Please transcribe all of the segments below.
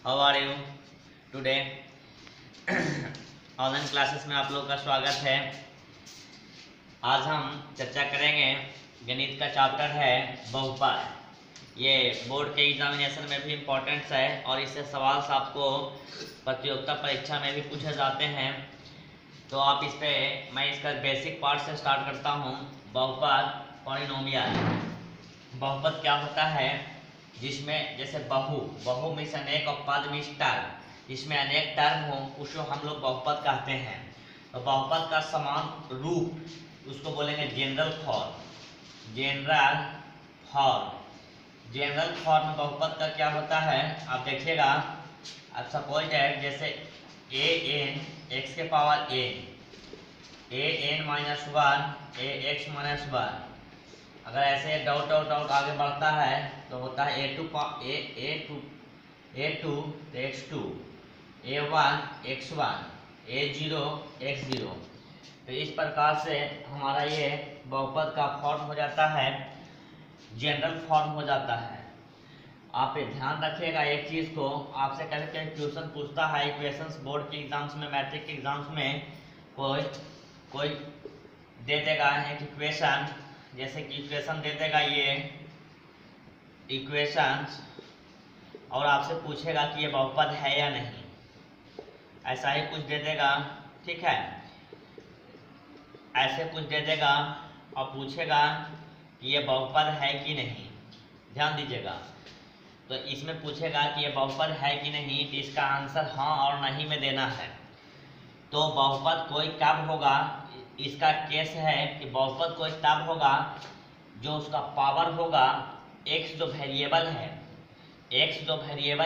How are you today. Online classes में आप लोगों का स्वागत है। आज हम चर्चा करेंगे गणित का चैप्टर है बहुपद। ये बोर्ड के एग्जामिनेशन में भी इम्पोर्टेंट है और इससे सवाल आपको प्रतियोगिता परीक्षा में भी पूछे जाते हैं। तो आप इस पे मैं इसका बेसिक पार्ट से स्टार्ट करता हूँ। बहुपद पॉलिनोमियल। बहुपद क्या होता है जिसमें जैसे बहु मीन्स अनेक और पद मीन्स टर्म, जिसमें अनेक टर्म हो उसको हम लोग बहुपद कहते हैं। तो बहुपद का समान रूप उसको बोलेंगे जनरल फॉर्म। जनरल फॉर्म में बहुपद का क्या होता है आप देखिएगा। अब सपोज है जैसे ए एन एक्स के power A N minus one A x minus one. अगर ऐसे डॉट डॉट डॉट आगे बढ़ता है तो होता है a two x two, a one x one, a zero x zero. तो इस प्रकार से हमारा ये बहुपद का फॉर्म हो जाता है, जनरल फॉर्म हो जाता है। आप ध्यान रखिएगा एक चीज़ को, आपसे कभी कभी क्वेश्चन पूछता है इक्वेशंस बोर्ड के एग्जाम्स में, मैट्रिक के एग्जाम्स में कोई दे देगा एक इक्वेशन, जैसे कि इक्वेशन दे देगा ये इक्वेशंस और आपसे पूछेगा कि ये बहुपद है या नहीं, ऐसा ही कुछ दे देगा। ठीक है, ऐसे कुछ दे देगा और पूछेगा कि ये बहुपद है कि नहीं। ध्यान दीजिएगा, तो इसमें पूछेगा कि ये बहुपद है कि नहीं, तो इसका आंसर हाँ और नहीं में देना है। तो बहुपद कोई कब होगा, इसका केस है कि बहुपद कोई तब होगा जो उसका पावर होगा x जो वेरिएबल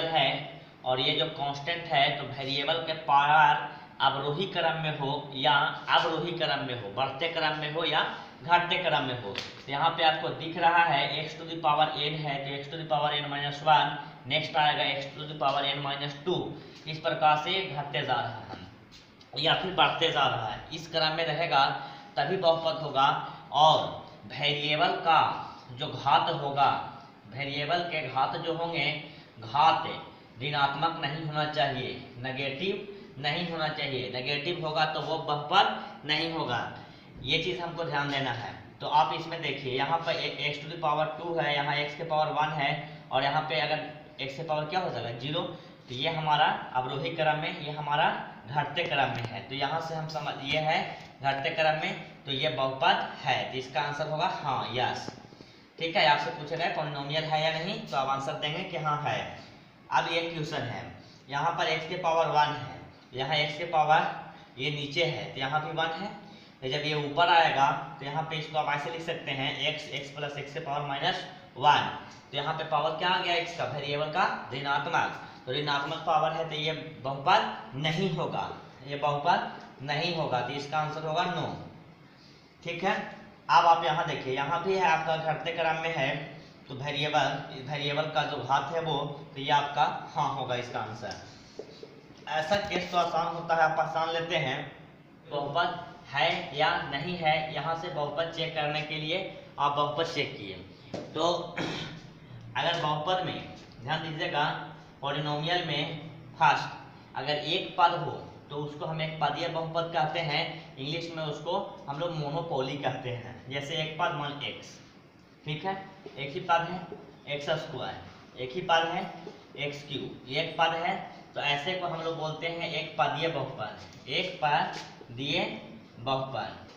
है और ये जो कांस्टेंट है, तो वेरिएबल के पावर अवरोही क्रम में हो या अवरोही क्रम में हो, बढ़ते क्रम में हो या घटते क्रम में हो। तो यहाँ पे आपको दिख रहा है x to the power n है तो x to the power n minus one, next आएगा x to the power n minus two. इस प्रकार से घटते जा रहा है या फिर बढ़ते जा रहा है, इस क्रम में रहेगा तभी बहुपद होगा। और वेरिएबल का जो घात होगा, वेरिएबल के घात जो होंगे, घात ऋणात्मक नहीं होना चाहिए, नेगेटिव नहीं होना चाहिए। नेगेटिव होगा तो वो बहुपद नहीं होगा, ये चीज़ हमको ध्यान देना है। तो आप इसमें देखिए यहाँ पर x टू द पावर 2 है, यहाँ x के पावर 1 है और यहाँ पे अगर x के पावर क्या हो जाएगा 0, तो ये हमारा अवरोही क्रम में, ये हमारा घटते क्रम में है। तो यहाँ से हम समझ ये है घटते क्रम में, तो ये बहुपद है, तो इसका आंसर होगा हाँ, यस। ठीक है, आपसे पूछा गया पॉलिनोमियल है या नहीं, तो आप आंसर देंगे कि हाँ है। अब ये क्वेश्चन है, यहाँ पर x के पावर 1 है, यहाँ x के पावर ये नीचे है तो यहाँ भी 1 है। तो जब ये ऊपर आएगा तो यहाँ पे इसको आप ऐसे लिख सकते हैं x प्लस x के पावर माइनस 1। तो यहाँ पे पावर क्या आ गया x का, वेरिएबल का ऋणात्मक, तो ऋणात्मक पावर है तो ये बहुपद नहीं होगा, ये बहुपद नहीं होगा, तो इसका आंसर होगा नो। ठीक है, अब आप यहाँ देखिए, यहाँ भी है आपका घटते क्रम में है, तो वेरिएबल का जो घात है वो, तो ये आपका हाँ होगा इसका आंसर। ऐसा केस तो आसान होता है, आप पहचान लेते हैं बहुपद है या नहीं है। यहाँ से बहुपद चेक करने के लिए आप बहुपद चेक किए, तो अगर बहुपद में ध्यान दीजिएगा, पॉलिनोमियल में फर्स्ट अगर एक पद हो तो उसको हम एक पदीय बहुपद कहते हैं, इंग्लिश में उसको हम लोग मोनोपोली कहते हैं। जैसे एक पद मान x, ठीक है, एक ही पद है एक्स स्क्वायर, एक ही पद है एक्स क्यूब, एक पद है, तो ऐसे को हम लोग बोलते हैं एक पदीय बहुपद, एक पदीय बहुपद।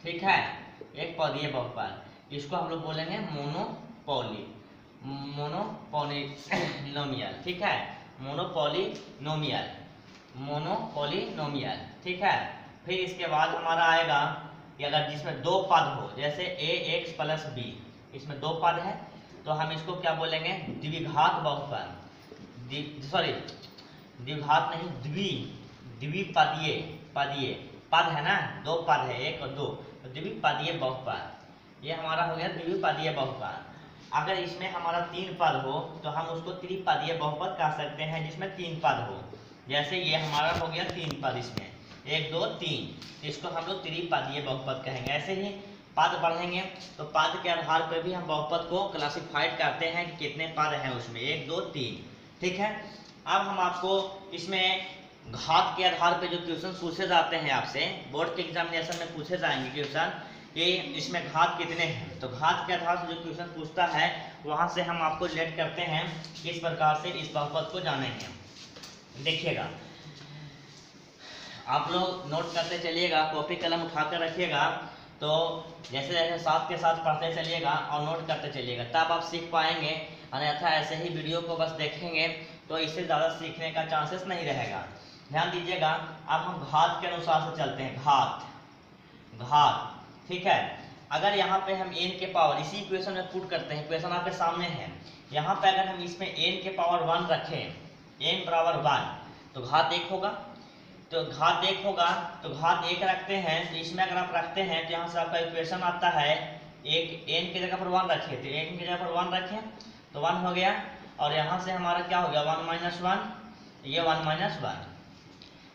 ठीक है, एक पदीय बहुपद, इसको हम लोग बोलेंगे मोनोपोलिनोमियल। ठीक है, मोनोपोलिनोमियल। ठीक है, फिर इसके बाद हमारा आएगा कि अगर जिसमें दो पद हो, जैसे ax प्लस b, इसमें दो पद है तो हम इसको क्या बोलेंगे, द्विघात बहुपद, द्विघात नहीं, द्विपदीय पद है ना, दो पद है एक और दो, तो द्विपदीय बहुपद, ये हमारा हो गया द्विपदीय बहुपद। अगर इसमें हमारा तीन पद हो तो हम उसको त्रिपदीय बहुपद कह सकते हैं, जिसमें तीन पद हो। जैसे ये हमारा हो गया तीन पद, इसमें 1 2 3, इसको हम लोग त्रिपदीय बहुपद कहेंगे। ऐसे ही पद बढ़ेंगे तो पद के आधार पर भी हम बहुपद को क्लासिफाइड करते हैं कि कितने पद हैं उसमें, 1 2 3। ठीक है, अब हम आपको इसमें घात के आधार पे जो क्वेश्चन पूछे जाते हैं आपसे बोर्ड के एग्जामिनेशन में पूछे जाएंगे क्वेश्चन कि इसमें घात कितने हैं, तो घात के आधार से जो क्वेश्चन पूछता है वहां से हम आपको रिलेट करते हैं, किस प्रकार से इस बहुपद को जानेंगे। देखिएगा, आप लोग नोट करते चलिएगा, कॉपी कलम उठाकर रखिएगा, तो जैसे जैसे साथ के साथ पढ़ते चलिएगा और नोट करते चलिएगा, तब आप सीख पाएंगे। अन्यथा ऐसे ही वीडियो को बस देखेंगे तो इससे ज़्यादा सीखने का चांसेस नहीं रहेगा। ध्यान दीजिएगा, अब हम घात के अनुसार से चलते हैं। घात ठीक है। अगर यहाँ पे हम n के पावर इसी इक्वेशन में पुट करते हैं, इक्वेशन आपके सामने है, यहाँ पे अगर हम इसमें n के पावर 1 रखें, n बराबर 1, तो घात 1 होगा। तो घात 1 होगा, तो घात 1 रखते हैं, तो इसमें अगर आप रखते हैं तो यहाँ से आपका इक्वेशन आता है, एक n की जगह पर 1 रखे, तो n की जगह पर 1 रखें तो 1 हो गया, और यहाँ से हमारा क्या हो गया 1 - 1, ये 1 - 1।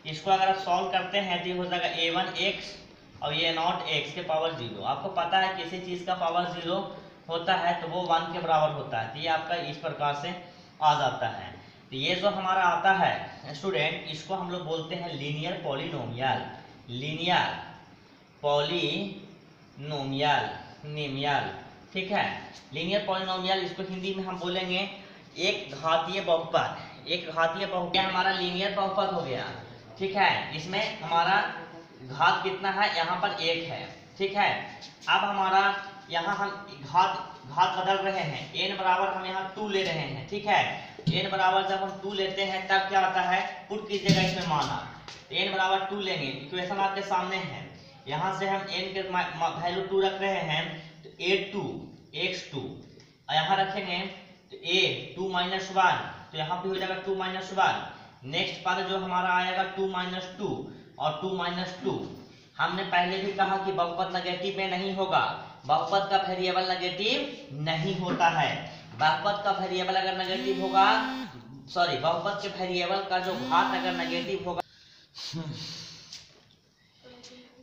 इसको अगर आप सॉल्व करते हैं तो ये हो जाएगा a1x और ये नॉट x के पावर 0। आपको पता है किसी चीज़ का पावर 0 होता है तो वो 1 के बराबर होता है, तो ये आपका इस प्रकार से आ जाता है। तो ये जो हमारा आता है स्टूडेंट, इसको हम लोग बोलते हैं लीनियर पॉलिनोमियल। लीनियर पॉलिनोमियल ठीक है। लीनियर पॉलिनोमियल, इसको हिंदी में हम बोलेंगे एक घातीय बहुपद। एक घातीय बहुपद हमारा लीनियर बहुपद हो गया, ठीक है। इसमें हमारा घात कितना है, यहाँ पर 1 है, ठीक है। अब हमारा यहाँ हम घात बदल रहे हैं, n बराबर हम यहाँ 2 ले रहे हैं, ठीक है। n बराबर जब हम 2 लेते हैं तब क्या आता है, पुट कीजिएगा इसमें माना, n बराबर 2 लेंगे, इक्वेशन आपके सामने है। यहाँ से हम n के वैल्यू 2 रख रहे हैं, तो a2x2, और यहाँ रखेंगे तो a2 - 1, तो यहाँ पे हो जाएगा 2 - 1। नेक्स्ट पद जो हमारा आएगा 2 - 2 और 2 - 2। हमने पहले भी कहा कि बहुपद नेगेटिव में नहीं होगा, बहुपद का वेरिएबल नेगेटिव नहीं होता है। बहुपद का वेरिएबल अगर नेगेटिव होगा, सॉरी, बहुपद के वेरिएबल का जो घात अगर नेगेटिव होगा,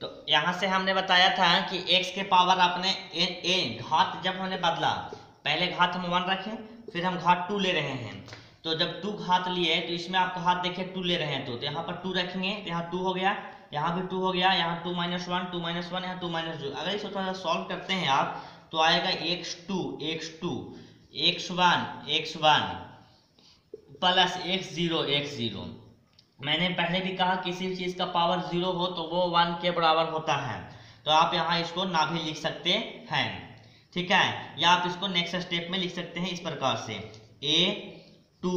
तो यहाँ से हमने बताया था कि x के पावर अपने n घात जब हमने बदला, पहले घात हम 1 रखें, फिर हम घात 2 ले रहे हैं, तो जब 2 घात लिए तो इसमें आप घात देखिए 2 ले रहे हैं, तो यहाँ पर 2 रखेंगे, तो यहाँ 2 हो गया, यहाँ भी 2 हो गया, यहाँ 2 - 1, 2 - 1, यहाँ 2 - 2। अगर इसको थोड़ा सा सॉल्व करते हैं आप, तो आएगा x2 x1 प्लस x0। मैंने पहले भी कहा किसी चीज का पावर 0 हो तो वो 1 के बराबर होता है, तो आप यहाँ इसको ना भी लिख सकते हैं, ठीक है। या आप इसको नेक्स्ट स्टेप में लिख सकते हैं इस प्रकार से, a2x2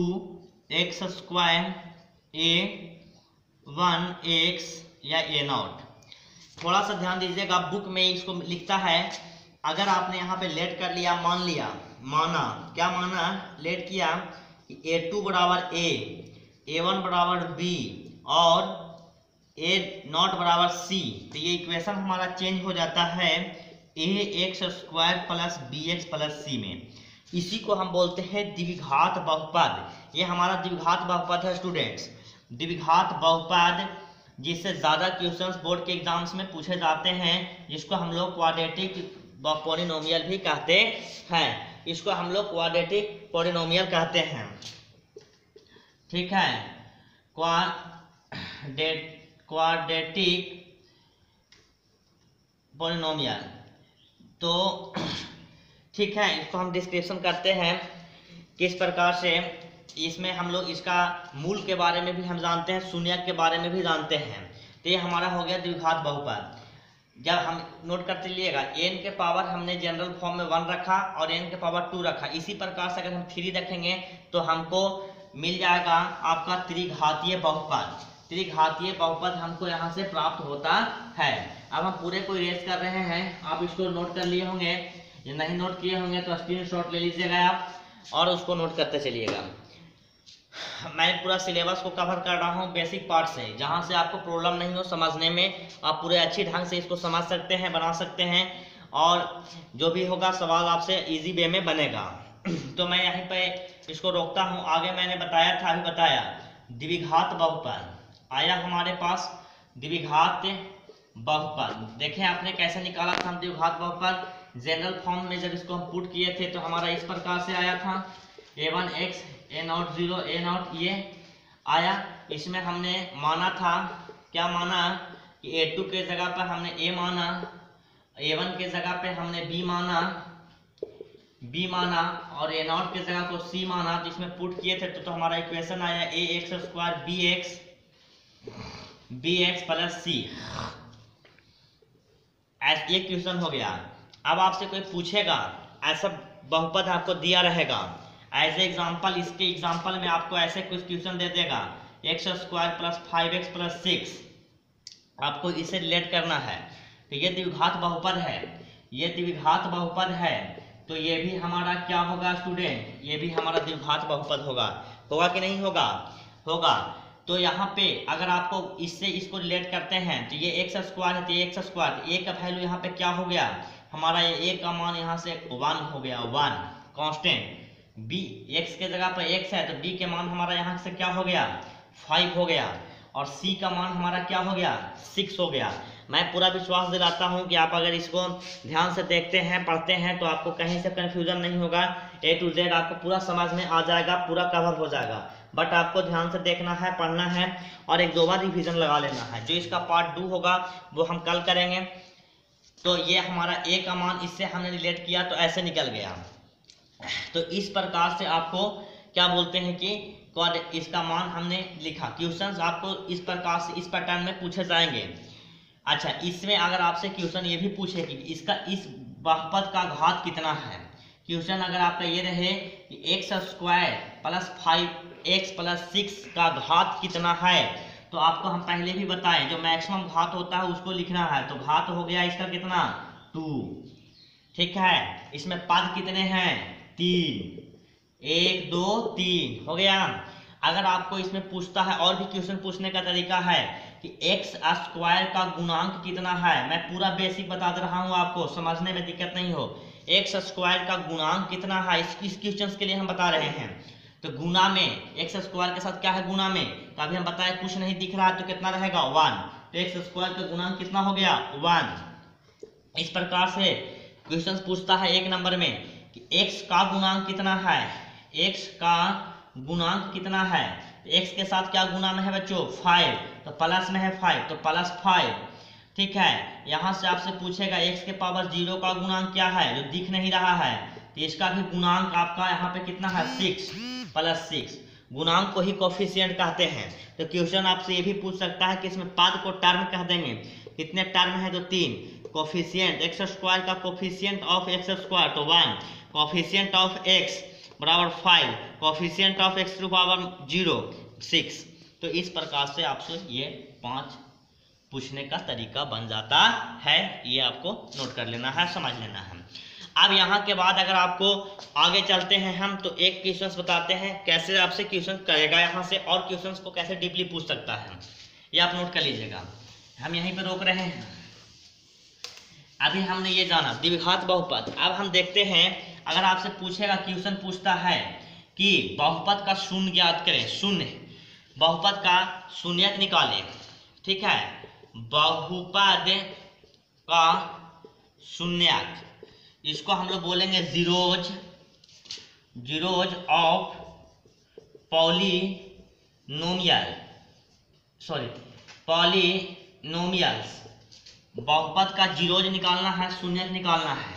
a1x या a0। थोड़ा सा ध्यान दीजिएगा, बुक में इसको लिखता है, अगर आपने यहाँ पे लेट कर लिया, क्या माना, लेट किया, a2 बराबर a, a1 बराबर b और a0 बराबर c, तो ये इक्वेशन हमारा चेंज हो जाता है ax² plus bx plus c में। इसी को हम बोलते हैं द्विघात बहुपद। ये हमारा द्विघात बहुपद है स्टूडेंट्स, द्विघात बहुपद, जिससे ज़्यादा क्वेश्चंस बोर्ड के एग्जाम्स में पूछे जाते हैं, जिसको हम लोग क्वाड्रेटिक पॉलिनोमियल भी कहते हैं, इसको हम लोग क्वाड्रेटिक पॉलिनोमियल कहते हैं, ठीक है, क्वाड्रेटिक पॉलिनोमियल। तो ठीक है, इसको हम डिस्क्रिप्शन करते हैं किस प्रकार से, इसमें हम लोग इसका मूल के बारे में भी हम जानते हैं, शून्यक के बारे में भी जानते हैं। तो ये हमारा हो गया द्विघात बहुपद। जब हम नोट करते लिएगा, n के पावर हमने जनरल फॉर्म में 1 रखा और n के पावर 2 रखा, इसी प्रकार से अगर हम 3 रखेंगे तो हमको मिल जाएगा आपका त्रिघातीय बहुपद। त्रिघातीय बहुपद हमको यहाँ से प्राप्त होता है। अब हम पूरे को इरेज कर रहे हैं, आप इसको नोट कर लिए होंगे, ये नहीं नोट किए होंगे तो स्क्रीनशॉट ले लीजिएगा आप और उसको नोट करते चलिएगा। मैं पूरा सिलेबस को कवर कर रहा हूँ बेसिक पार्ट से, जहाँ से आपको प्रॉब्लम नहीं हो समझने में, आप पूरे अच्छी ढंग से इसको समझ सकते हैं, बना सकते हैं, और जो भी होगा सवाल आपसे इजी वे में बनेगा। तो मैं यहीं पे इसको रोकता हूँ। आगे मैंने बताया था, अभी बताया, द्विघात बहुपद आया हमारे पास। द्विघात बहुपद देखें आपने कैसे निकाला था हम द्विघात बहुपद। जनरल फॉर्म में जब इसको हम पुट किए थे तो हमारा इस प्रकार से आया था, a1x a0 0 a0 ये आया। इसमें हमने माना था, क्या माना कि A2 के जगह पर हमने A माना, A1 के जगह पे हमने B माना और A0 के जगह को C माना। तो इसमें पुट किए थे तो हमारा इक्वेशन आया ax² bx प्लस c। ये क्वेश्चन हो गया। अब आपसे कोई पूछेगा, ऐसा बहुपद आपको दिया रहेगा, एज एग्जाम्पल, इसके एग्जाम्पल में आपको ऐसे कुछ क्वेश्चन दे देगा x² प्लस 5x प्लस 6, आपको इसे रिलेट करना है। तो ये द्विघात बहुपद है, ये द्विघात बहुपद है, तो ये भी हमारा क्या होगा स्टूडेंट, ये भी हमारा द्विघात बहुपद होगा। होगा कि नहीं होगा? होगा। तो यहाँ पे अगर आपको इससे इसको रिलेट करते हैं तो ये x² है, तो ये x², a का वैल्यू यहाँ पे क्या हो गया हमारा, ये a का मान यहाँ से 1 हो गया, 1 कांस्टेंट। b x के जगह पर x है तो b के मान हमारा यहाँ से क्या हो गया, 5 हो गया, और c का मान हमारा क्या हो गया, 6 हो गया। मैं पूरा विश्वास दिलाता हूं कि आप अगर इसको ध्यान से देखते हैं, पढ़ते हैं, तो आपको कहीं से कंफ्यूजन नहीं होगा। A to Z आपको पूरा समझ में आ जाएगा, पूरा कवर हो जाएगा। बट आपको ध्यान से देखना है, पढ़ना है और एक 2 बार रिवीजन लगा लेना है। जो इसका पार्ट 2 होगा वो हम कल करेंगे। तो ये हमारा A का मान इससे हमने रिलेट किया तो ऐसे निकल गया। तो इस प्रकार से आपको क्या बोलते हैं कि इसका मान हमने लिखा। क्वेश्चंस आपको इस प्रकार से इस पैटर्न में पूछे जाएंगे। अच्छा, इसमें अगर आपसे क्वेश्चन ये भी पूछे कि इसका इस बहुपद का घात कितना है, क्वेश्चन अगर आपका ये रहे कि x² प्लस 5x प्लस 6 का घात कितना है, तो आपको हम पहले भी बताएं जो मैक्सिमम घात होता है उसको लिखना है। तो घात हो गया इसका कितना, 2, ठीक है। इसमें पद कितने हैं, 3, 1 2 3 हो गया। अगर आपको इसमें पूछता है, और भी क्वेश्चन पूछने का तरीका है कि x² का गुणांक कितना है, मैं पूरा बेसिक बता दे रहा हूं आपको, समझने में दिक्कत नहीं हो। x² का गुणांक कितना है, इस क्वेश्चन के लिए हम बता रहे हैं। तो गुना में x² के साथ क्या है, गुना में, तो अभी हम बताए कुछ नहीं दिख रहा है तो कितना रहेगा, 1। तो x² का गुणांक कितना हो गया, 1। इस प्रकार से क्वेश्चन पूछता है 1 नंबर में कि x का गुणांक कितना है, x का गुणांक कितना है। x के साथ क्या गुना में है बच्चों, 5, तो प्लस में है 5, तो प्लस 5, ठीक है। यहां से आपसे पूछेगा x के पावर 0 का गुणांक क्या है, जो दिख नहीं रहा है, तो इसका भी गुणांक आपका यहाँ पे कितना है, 6 प्लस 6। गुणांक को ही कोफिशिएंट कहते हैं। तो क्वेश्चन आपसे ये भी पूछ सकता है कि इसमें पद को टर्म कह देंगे। कितने टर्म है, तो 3। कोफिशिएंट x² का कोफिशिएंट ऑफ x² तो 1, कोफिशिएंट ऑफ x बराबर 5, coefficient of x to power 0 6। तो इस प्रकार से आपसे ये 5 पूछने का तरीका बन जाता है। ये आपको नोट कर लेना है, समझ लेना है। अब यहाँ के बाद अगर आपको आगे चलते हैं हम, तो एक क्वेश्चन बताते हैं कैसे आपसे क्वेश्चन करेगा यहाँ से, और क्वेश्चन को कैसे डीपली पूछ सकता है, ये आप नोट कर लीजिएगा। हम यहीं पर रोक रहे हैं। अभी हमने ये जाना द्विघात बहुपद। अब हम देखते हैं, अगर आपसे पूछेगा, क्वेश्चन पूछता है कि बहुपद का शून्य ज्ञात करें, शून्य बहुपद का शून्यक निकालें, ठीक है। बहुपद का शून्यक, इसको हम लोग बोलेंगे जीरोज ऑफ पॉलिनोमियल्स। बहुपद का जीरोज निकालना है, शून्यक निकालना है।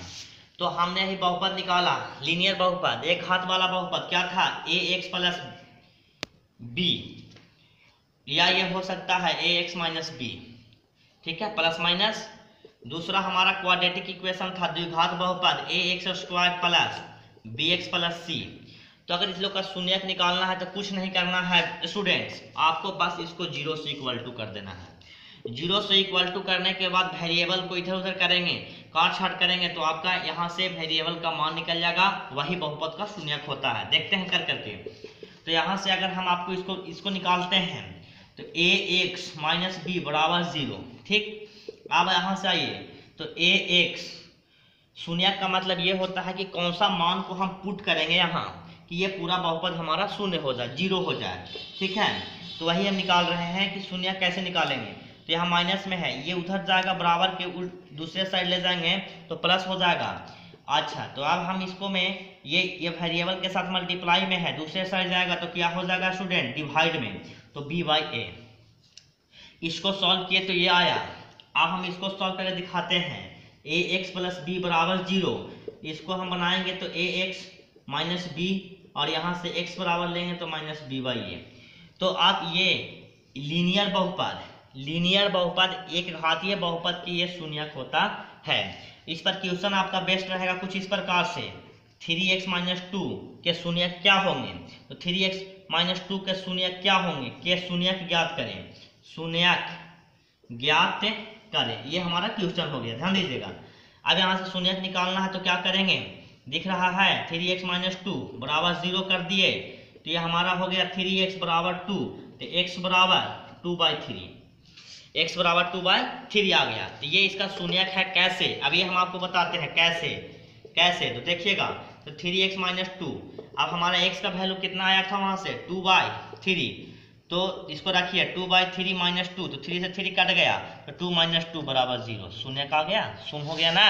तो हमने ही बहुपद निकाला, लीनियर बहुपद, एक घात वाला बहुपद क्या था, ax प्लस b, या ये हो सकता है ax माइनस b, ठीक है, प्लस माइनस। दूसरा हमारा क्वाड्रेटिक इक्वेशन था द्विघात बहुपद ax² plus bx plus c। तो अगर इस लोग का शून्यक निकालना है तो कुछ नहीं करना है स्टूडेंट्स, आपको बस इसको 0 से इक्वल टू कर देना है। 0 से इक्वल टू करने के बाद वेरिएबल को इधर उधर करेंगे, काट छाट करेंगे, तो आपका यहाँ से वेरिएबल का मान निकल जाएगा, वही बहुपद का शून्यक होता है। देखते हैं कर करके। तो यहाँ से अगर हम आपको इसको निकालते हैं तो ax माइनस b बराबर 0, ठीक। अब यहाँ से आइए, तो ax शून्यक का मतलब ये होता है कि कौन सा मान को हम पुट करेंगे यहाँ कि ये पूरा बहुपद हमारा शून्य हो जाए, 0 हो जाए, ठीक है। तो वही हम निकाल रहे हैं कि शून्यक कैसे निकालेंगे। तो यहाँ माइनस में है, ये उधर जाएगा, बराबर के दूसरे साइड ले जाएंगे तो प्लस हो जाएगा। अच्छा, तो अब हम इसको में ये वेरिएबल के साथ मल्टीप्लाई में है, दूसरे साइड जाएगा तो क्या हो जाएगा स्टूडेंट, डिवाइड में, तो b बाई ए। इसको सॉल्व किए तो ये आया। अब हम इसको सॉल्व करके दिखाते हैं। ए एक्स प्लस बी बराबर 0, इसको हम बनाएंगे तो ए एक्स माइनस बी, और यहाँ से x बराबर लेंगे तो माइनस बी बाई ए। तो आप ये लीनियर बहुपद एक घातीय बहुपद की ये शून्यक होता है। इस पर क्वेश्चन आपका बेस्ट रहेगा कुछ इस प्रकार से, 3x माइनस 2 के शून्यक क्या होंगे, तो 3x माइनस 2 के शून्यक क्या होंगे, के शून्यक ज्ञात करें, शून्यक ज्ञात करें। ये हमारा क्वेश्चन हो गया, ध्यान दीजिएगा। अब यहाँ से शून्यक निकालना है तो क्या करेंगे, दिख रहा है 3x माइनस 2 बराबर 0 कर दिए, तो ये हमारा हो गया 3x बराबर 2, तो x बराबर 2/3, x बराबर 2/3 आ गया। तो ये इसका शून्यक है। कैसे, अभी हम आपको बताते हैं कैसे। तो देखिएगा, तो 3x माइनस 2, अब हमारा x का वैल्यू कितना आया था वहां से 2/3, तो इसको रखिए 2/3 माइनस 2, तो 3 से 3 कट गया, तो 2 माइनस 2 बराबर 0, शून्यक आ गया, शून्य हो गया ना।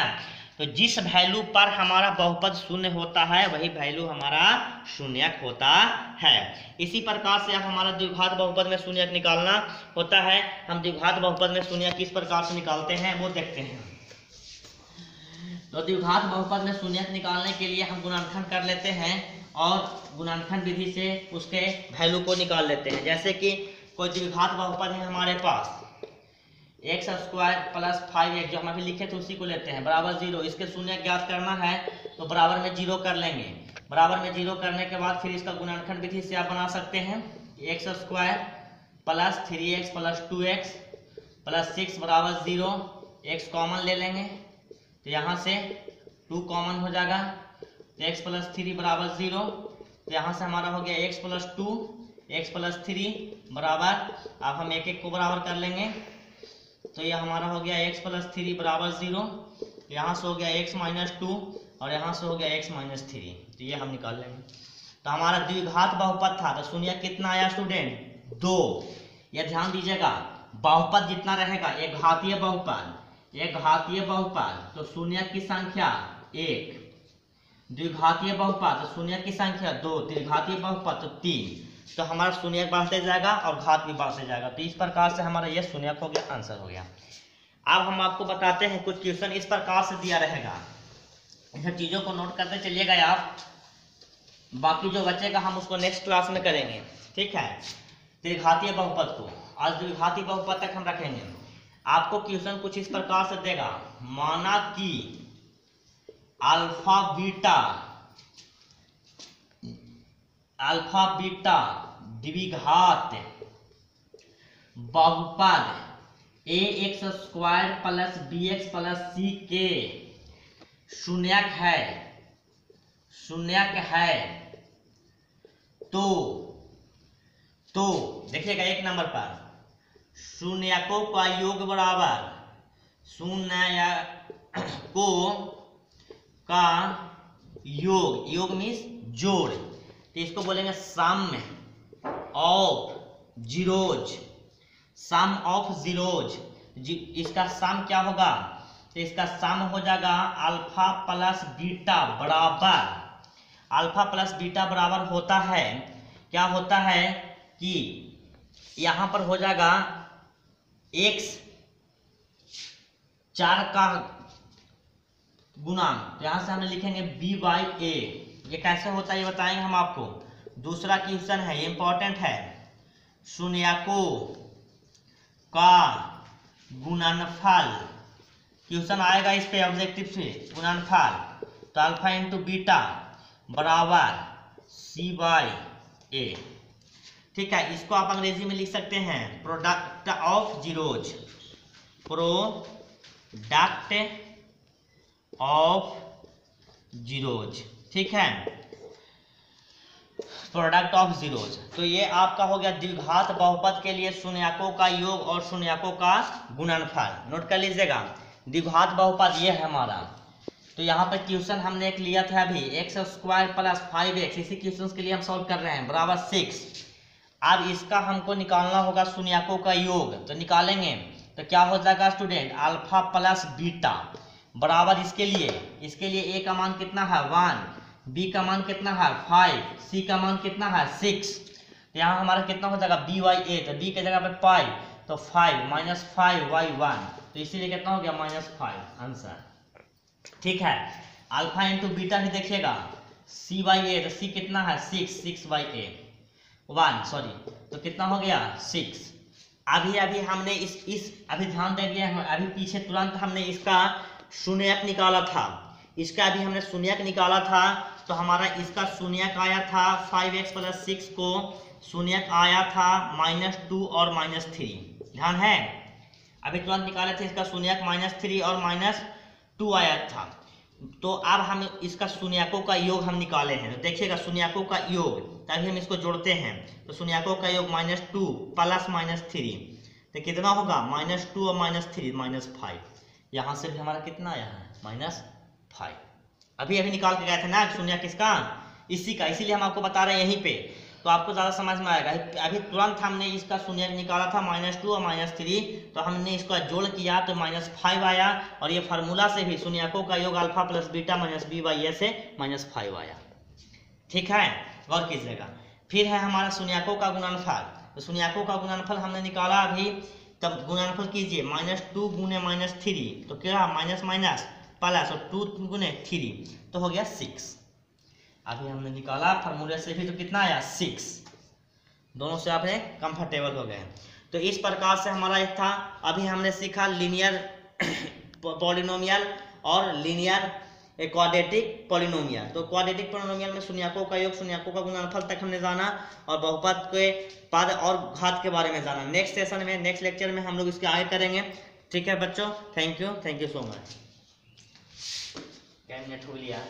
तो जिस वैल्यू पर हमारा बहुपद शून्य होता है वही वैल्यू हमारा शून्यक होता है। इसी प्रकार से अब हमारा द्विघात बहुपद में शून्यक निकालना होता है। हम द्विघात बहुपद में शून्यक किस प्रकार से निकालते हैं वो देखते हैं। तो द्विघात बहुपद में शून्यक निकालने के लिए हम गुणनखंड कर लेते हैं और गुणनखंड विधि से उसके वैल्यू को निकाल लेते हैं। जैसे कि कोई द्विघात बहुपद है हमारे पास, एक्स स्क्वायर प्लस 5x, जो हम अभी लिखे थे उसी को लेते हैं, बराबर 0। इसके शून्य ज्ञात करना है तो बराबर में 0 कर लेंगे। बराबर में 0 करने के बाद फिर इसका गुणनखंड विधि से आप बना सकते हैं, x square plus 3x plus 2x plus 6 बराबर 0, x कॉमन ले लेंगे तो यहाँ से 2 कॉमन हो जाएगा, तो x प्लस 3 बराबर 0, तो यहाँ से हमारा हो गया x प्लस 2 x प्लस 3 बराबर, अब हम एक एक को बराबर कर लेंगे, तो ये हमारा हो गया x प्लस 3 बराबर 0, यहाँ से हो गया x माइनस 2 और यहाँ से हो गया x माइनस 3, तो ये हम निकाल लेंगे। तो हमारा द्विघात बहुपद था, तो शून्य कितना आया स्टूडेंट, 2। ये ध्यान दीजिएगा, बहुपद जितना रहेगा, एक घातीय बहुपद तो शून्य की संख्या 1, द्विघातीय बहुपद तो शून्य की संख्या 2, त्रिघातीय बहुपद तो 3, तो हमारा शून्यक बढ़ते जाएगा और घात भी बढ़ते जाएगा। तो इस प्रकार से हमारा यह शून्यक हो गया, आंसर हो गया। अब हम आपको बताते हैं कुछ क्वेश्चन इस प्रकार से दिया रहेगा, इन चीजों को नोट करते चलिएगा आप, बाकी जो बचेगा हम उसको नेक्स्ट क्लास में करेंगे, ठीक है। त्रिघातीय बहुपद को आज द्विघातीय बहुपद तक हम रखेंगे। आपको क्वेश्चन कुछ इस प्रकार से देगा, माना कि अल्फा बीटा द्विघात बहुपद a x square plus b x plus c के शून्यक है तो देखिएगा एक नंबर पर शून्यकों का योग बराबर शून्यकों का योग मीन्स जोड़, तो इसको बोलेंगे सम ऑफ जीरोज। इसका सम क्या होगा, तो इसका सम हो जाएगा अल्फा प्लस बीटा बराबर होता है, क्या होता है कि यहां पर हो जाएगा x 4 का गुणा, तो यहां से हम लिखेंगे b बाई ए। ये कैसे होता है ये बताएंगे हम आपको। दूसरा क्वेश्चन है, ये इंपॉर्टेंट है, शून्यकों का गुणनफल, क्वेश्चन आएगा इस पे ऑब्जेक्टिव से, गुणनफल, तो अल्फा इंटू बीटा बराबर c बाई ए, ठीक है। इसको आप अंग्रेजी में लिख सकते हैं प्रोडक्ट ऑफ जीरोज, ठीक है, प्रोडक्ट ऑफ जीरोज। तो ये आपका हो गया द्विघात बहुपद के लिए शून्यकों का योग और शून्यकों का गुणनफल। नोट कर लीजिएगा, द्विघात बहुपद ये है हमारा। तो यहाँ पे क्वेश्चन हमने एक लिया था अभी, एक्स स्क्वायर प्लस 5x, इसी क्वेश्चन के लिए हम सॉल्व कर रहे हैं, बराबर 6। अब इसका हमको निकालना होगा शून्यकों का योग, तो निकालेंगे तो क्या हो जाएगा स्टूडेंट, अल्फा प्लस बीटा बराबर इसके लिए a का मान कितना है 1, बी का मान कितना है 5, सी का मान कितना है 6। तो यहाँ हमारा कितना हो जाएगा बी वाई ए, तो बी के जगह पे पाई तो 5 माइनस 5y1, तो इसीलिए कितना हो गया -5 आंसर। ठीक है, अल्फा इंटू बीटा भी देखिएगा, सी बाई ए, तो सी कितना है 6 बाई ए 1 सॉरी, तो कितना हो गया 6। अभी हमने इस अभी ध्यान देंगे, अभी पीछे तुरंत हमने इसका शून्यक निकाला था, इसका अभी हमने शून्यक निकाला था, तो हमारा इसका शून्यक आया था 5x + 6 को शून्यक आया था -2 और -3, ध्यान है। अभी तुरंत निकाले थे इसका शून्यक -3 और -2 आया था। तो अब हम इसका शून्यकों का योग हम निकाले हैं, तो देखिएगा शून्यकों का योग, तभी हम इसको जोड़ते हैं, तो शून्यकों का योग -2 प्लस -3, तो कितना होगा -2 और -3 -5। यहाँ से भी हमारा कितना आया है -5। अभी निकाल के गए थे ना शून्यक किसका, इसी का, इसीलिए हम आपको बता रहे हैं यहीं पे, तो आपको ज़्यादा समझ में आएगा। अभी तुरंत हमने इसका शून्यक निकाला था -2 और -3, तो हमने इसका जोड़ किया तो -5 आया, और ये फार्मूला से भी शून्यकों का योग अल्फा प्लस बीटा -b/a से -5 आया। ठीक है, गौर कीजिएगा। फिर है हमारा शून्यकों का गुणनफल, तो शून्यकों का गुणनफल हमने निकाला अभी, तब गुणनफल कीजिए -2 गुने -3, तो क्या माइनस माइनस प्लस, और 2 गुने 3 तो हो गया 6। अभी हमने निकाला फार्मूले से भी, तो कितना आया 6, दोनों से आपने कंफर्टेबल हो गए। तो इस प्रकार से हमारा एक था, अभी हमने सीखा लीनियर पॉलिनोमियल और लीनियर क्वाड्रेटिक पॉलिनोमियल। तो क्वाड्रेटिक पॉलिनोमियल में शून्यकों का योग, शून्यकों का गुणनफल तक हमने जाना, और बहुपद के पद और घात के बारे में जाना। नेक्स्ट सेशन में, नेक्स्ट लेक्चर में हम लोग इसके आगे करेंगे। ठीक है बच्चों, thank you so much. 10 minute हो लिया।